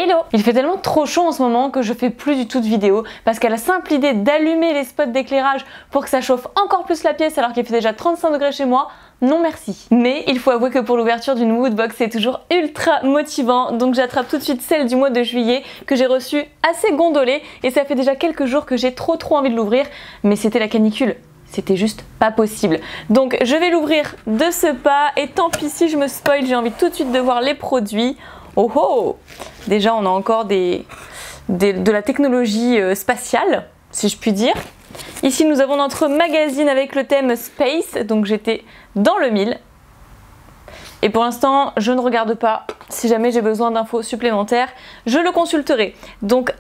Hello! Il fait tellement trop chaud en ce moment que je fais plus du tout de vidéos parce qu'à la simple idée d'allumer les spots d'éclairage pour que ça chauffe encore plus la pièce alors qu'il fait déjà 35 degrés chez moi, non merci. Mais il faut avouer que pour l'ouverture d'une Woodbox c'est toujours ultra motivant, donc j'attrape tout de suite celle du mois de juillet que j'ai reçue assez gondolée et ça fait déjà quelques jours que j'ai trop envie de l'ouvrir, mais c'était la canicule. C'était juste pas possible. Donc je vais l'ouvrir de ce pas et tant pis si je me spoil, j'ai envie tout de suite de voir les produits. Oh oh! Déjà on a encore de la technologie spatiale, si je puis dire. Ici nous avons notre magazine avec le thème Space, donc j'étais dans le mille. Et pour l'instant je ne regarde pas, si jamais j'ai besoin d'infos supplémentaires, je le consulterai. Donc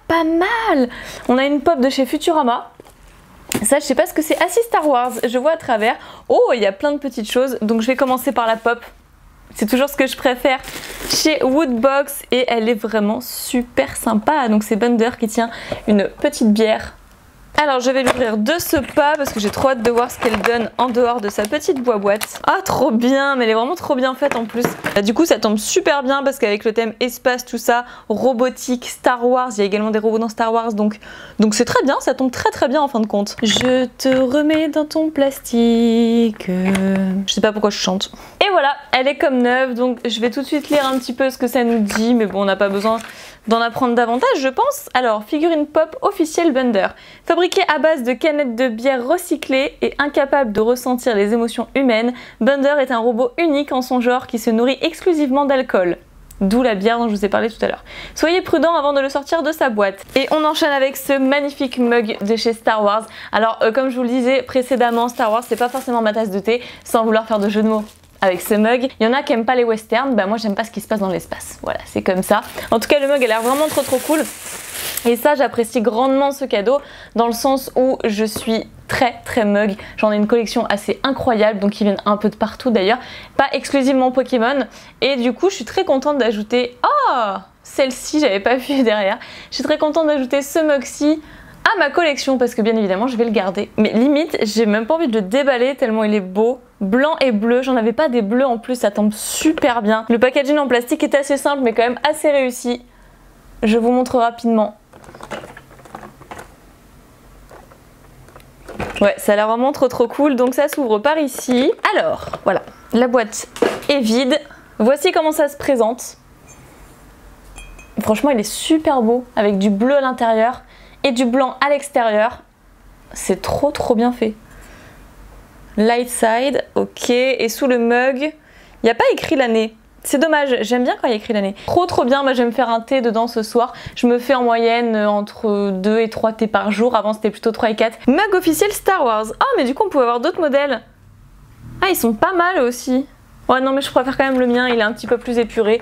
pas mal! On a une pop de chez Futurama. Ça je sais pas ce que c'est, si Star Wars, je vois à travers. Oh, il y a plein de petites choses, donc je vais commencer par la pop. C'est toujours ce que je préfère chez Woodbox et elle est vraiment super sympa. Donc c'est Bunder qui tient une petite bière. Alors je vais l'ouvrir de ce pas parce que j'ai trop hâte de voir ce qu'elle donne en dehors de sa petite boîte. Ah trop bien, mais elle est vraiment trop bien faite en plus. Du coup ça tombe super bien parce qu'avec le thème espace, tout ça, robotique, Star Wars, il y a également des robots dans Star Wars, donc c'est très bien, ça tombe très bien en fin de compte. Je te remets dans ton plastique. Je sais pas pourquoi je chante. Et voilà, elle est comme neuve, donc je vais tout de suite lire un petit peu ce que ça nous dit, mais bon on n'a pas besoin d'en apprendre davantage je pense. Alors, figurine pop officielle Bunder. Fabriquée à base de canettes de bière recyclées et incapable de ressentir les émotions humaines, Bunder est un robot unique en son genre qui se nourrit exclusivement d'alcool. D'où la bière dont je vous ai parlé tout à l'heure. Soyez prudents avant de le sortir de sa boîte. Et on enchaîne avec ce magnifique mug de chez Star Wars. Alors, comme je vous le disais précédemment, Star Wars c'est pas forcément ma tasse de thé, sans vouloir faire de jeu de mots avec ce mug. Il y en a qui aiment pas les westerns, bah moi j'aime pas ce qui se passe dans l'espace. Voilà, c'est comme ça. En tout cas le mug a l'air vraiment trop cool. Et ça j'apprécie grandement ce cadeau dans le sens où je suis très mug. J'en ai une collection assez incroyable, donc ils viennent un peu de partout d'ailleurs. Pas exclusivement Pokémon. Et du coup je suis très contente d'ajouter... Oh, celle-ci j'avais pas vu derrière. Je suis très contente d'ajouter ce mug-ci à ma collection parce que bien évidemment je vais le garder. Mais limite j'ai même pas envie de le déballer tellement il est beau. Blanc et bleu, j'en avais pas des bleus en plus, ça tombe super bien. Le packaging en plastique est assez simple mais quand même assez réussi. Je vous montre rapidement. Ouais, ça a l'air vraiment trop cool, donc ça s'ouvre par ici. Alors, voilà, la boîte est vide. Voici comment ça se présente. Franchement, il est super beau, avec du bleu à l'intérieur et du blanc à l'extérieur. C'est trop bien fait. Light side, ok, et sous le mug, il n'y a pas écrit l'année. C'est dommage, j'aime bien quand il y a écrit l'année. Trop bien, moi je vais me faire un thé dedans ce soir. Je me fais en moyenne entre 2 et 3 thés par jour, avant c'était plutôt 3 et 4. Mug officiel Star Wars. Oh mais du coup on peut avoir d'autres modèles. Ah ils sont pas mal aussi. Ouais non mais je préfère quand même le mien, il est un petit peu plus épuré.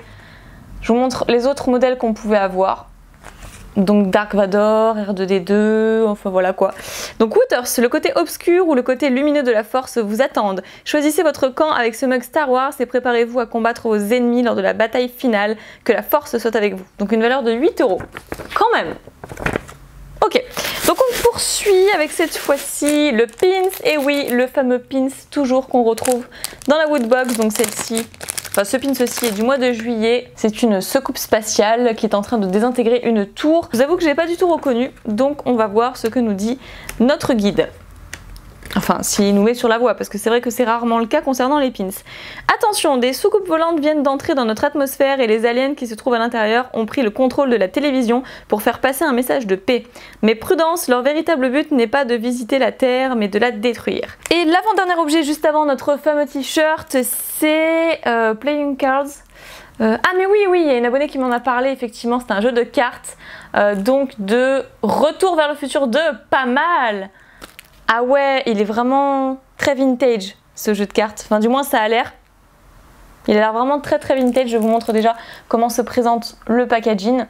Je vous montre les autres modèles qu'on pouvait avoir. Donc Dark Vador, R2D2, enfin voilà quoi. Donc Wooters, le côté obscur ou le côté lumineux de la force vous attendent. Choisissez votre camp avec ce mug Star Wars et préparez-vous à combattre vos ennemis lors de la bataille finale. Que la force soit avec vous. Donc une valeur de 8 €. Quand même. Ok, donc on poursuit avec cette fois-ci le pins. Et oui, le fameux pins toujours qu'on retrouve dans la Woodbox, donc celle-ci. Enfin, ce pin-ci est du mois de juillet. C'est une secoupe spatiale qui est en train de désintégrer une tour. Je vous avoue que je n'ai pas du tout reconnu, donc on va voir ce que nous dit notre guide. Enfin, s'il nous met sur la voie, parce que c'est vrai que c'est rarement le cas concernant les pins. Attention, des soucoupes volantes viennent d'entrer dans notre atmosphère et les aliens qui se trouvent à l'intérieur ont pris le contrôle de la télévision pour faire passer un message de paix. Mais prudence, leur véritable but n'est pas de visiter la Terre, mais de la détruire. Et l'avant-dernier objet juste avant notre fameux t-shirt, c'est Playing Cards. Ah mais oui, il y a une abonnée qui m'en a parlé, effectivement, c'est un jeu de cartes, donc de Retour vers le futur 2, pas mal. Ah ouais, il est vraiment très vintage ce jeu de cartes, enfin du moins ça a l'air. Il a l'air vraiment très vintage, je vous montre déjà comment se présente le packaging.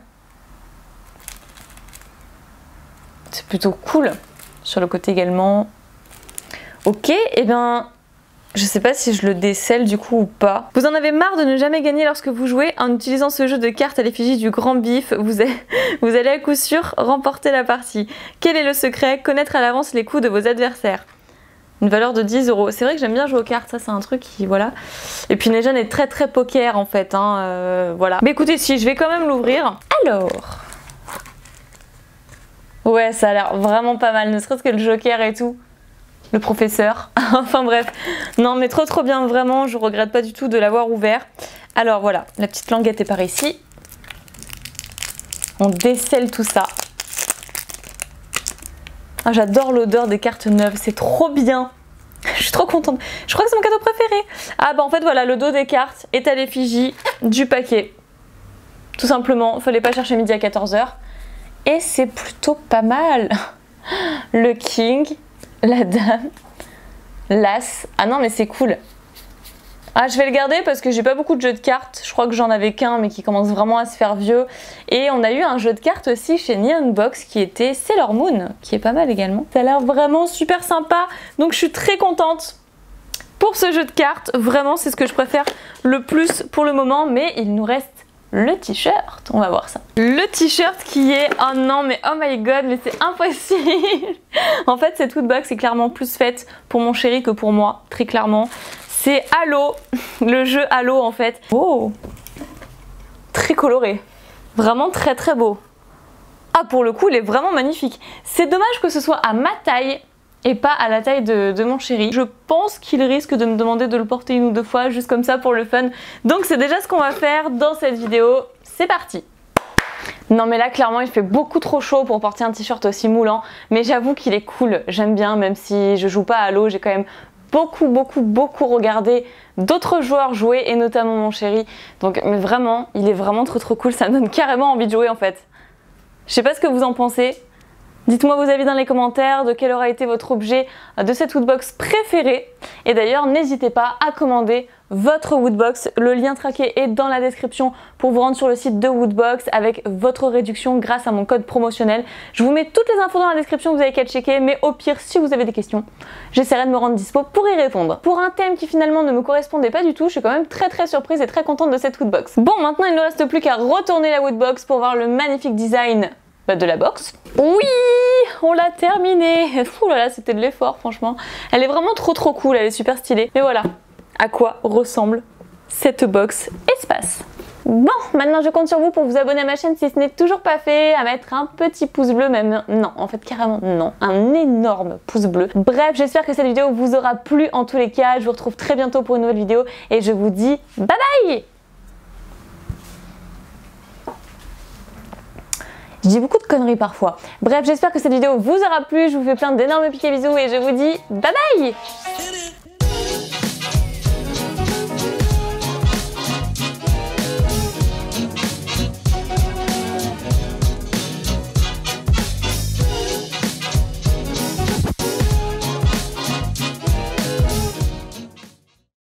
C'est plutôt cool, sur le côté également. Ok, et bien... Je sais pas si je le décèle du coup ou pas. Vous en avez marre de ne jamais gagner lorsque vous jouez en utilisant ce jeu de cartes à l'effigie du grand bif, vous allez à coup sûr remporter la partie. Quel est le secret? Connaître à l'avance les coups de vos adversaires. Une valeur de 10 €. C'est vrai que j'aime bien jouer aux cartes, ça c'est un truc qui, voilà. Et puis Nejan est très très poker en fait, hein, voilà. Mais écoutez, si, je vais quand même l'ouvrir. Alors... Ouais, ça a l'air vraiment pas mal, ne serait-ce que le joker et tout. Le professeur, enfin bref. Non mais trop bien, vraiment, je regrette pas du tout de l'avoir ouvert. Alors voilà, la petite languette est par ici. On décèle tout ça. Ah, j'adore l'odeur des cartes neuves, c'est trop bien. Je suis trop contente. Je crois que c'est mon cadeau préféré. Ah bah en fait voilà, le dos des cartes est à l'effigie du paquet. Tout simplement, fallait pas chercher midi à 14 h. Et c'est plutôt pas mal. Le king, la dame, l'as. Ah non mais c'est cool. Ah, je vais le garder parce que j'ai pas beaucoup de jeux de cartes. Je crois que j'en avais qu'un mais qui commence vraiment à se faire vieux. Et on a eu un jeu de cartes aussi chez Neon Box qui était Sailor Moon, qui est pas mal également. Ça a l'air vraiment super sympa. Donc je suis très contente pour ce jeu de cartes. Vraiment, c'est ce que je préfère le plus pour le moment. Mais il nous reste le t-shirt. On va voir ça. Le t-shirt qui est... Oh non, mais oh my god, mais c'est impossible. En fait, cette Woodbox est clairement plus faite pour mon chéri que pour moi, très clairement. C'est Halo, le jeu Halo en fait. Oh, très coloré, vraiment très beau. Ah, pour le coup, il est vraiment magnifique. C'est dommage que ce soit à ma taille et pas à la taille de mon chéri. Je pense qu'il risque de me demander de le porter 1 ou 2 fois, juste comme ça pour le fun. Donc c'est déjà ce qu'on va faire dans cette vidéo. C'est parti. Non mais là clairement il fait beaucoup trop chaud pour porter un t-shirt aussi moulant. Mais j'avoue qu'il est cool, j'aime bien, même si je joue pas à Halo, j'ai quand même beaucoup regardé d'autres joueurs jouer et notamment mon chéri. Donc mais vraiment, il est vraiment trop cool, ça me donne carrément envie de jouer en fait. Je sais pas ce que vous en pensez. Dites-moi vos avis dans les commentaires de quel aura été votre objet de cette Woodbox préférée. Et d'ailleurs, n'hésitez pas à commander votre Woodbox. Le lien traqué est dans la description pour vous rendre sur le site de Woodbox avec votre réduction grâce à mon code promotionnel. Je vous mets toutes les infos dans la description, vous avez qu'à checker. Mais au pire, si vous avez des questions, j'essaierai de me rendre dispo pour y répondre. Pour un thème qui finalement ne me correspondait pas du tout, je suis quand même très surprise et très contente de cette Woodbox. Bon, maintenant il ne reste plus qu'à retourner la Woodbox pour voir le magnifique design de la box. Oui, on l'a terminée. Ouh là là, c'était de l'effort franchement. Elle est vraiment trop cool, elle est super stylée. Mais voilà à quoi ressemble cette box espace. Bon, maintenant je compte sur vous pour vous abonner à ma chaîne si ce n'est toujours pas fait, à mettre un petit pouce bleu, même non, en fait carrément non, un énorme pouce bleu. Bref, j'espère que cette vidéo vous aura plu en tous les cas. Je vous retrouve très bientôt pour une nouvelle vidéo et je vous dis bye bye. Je dis beaucoup de conneries parfois. Bref, j'espère que cette vidéo vous aura plu. Je vous fais plein d'énormes piquets bisous et je vous dis bye bye.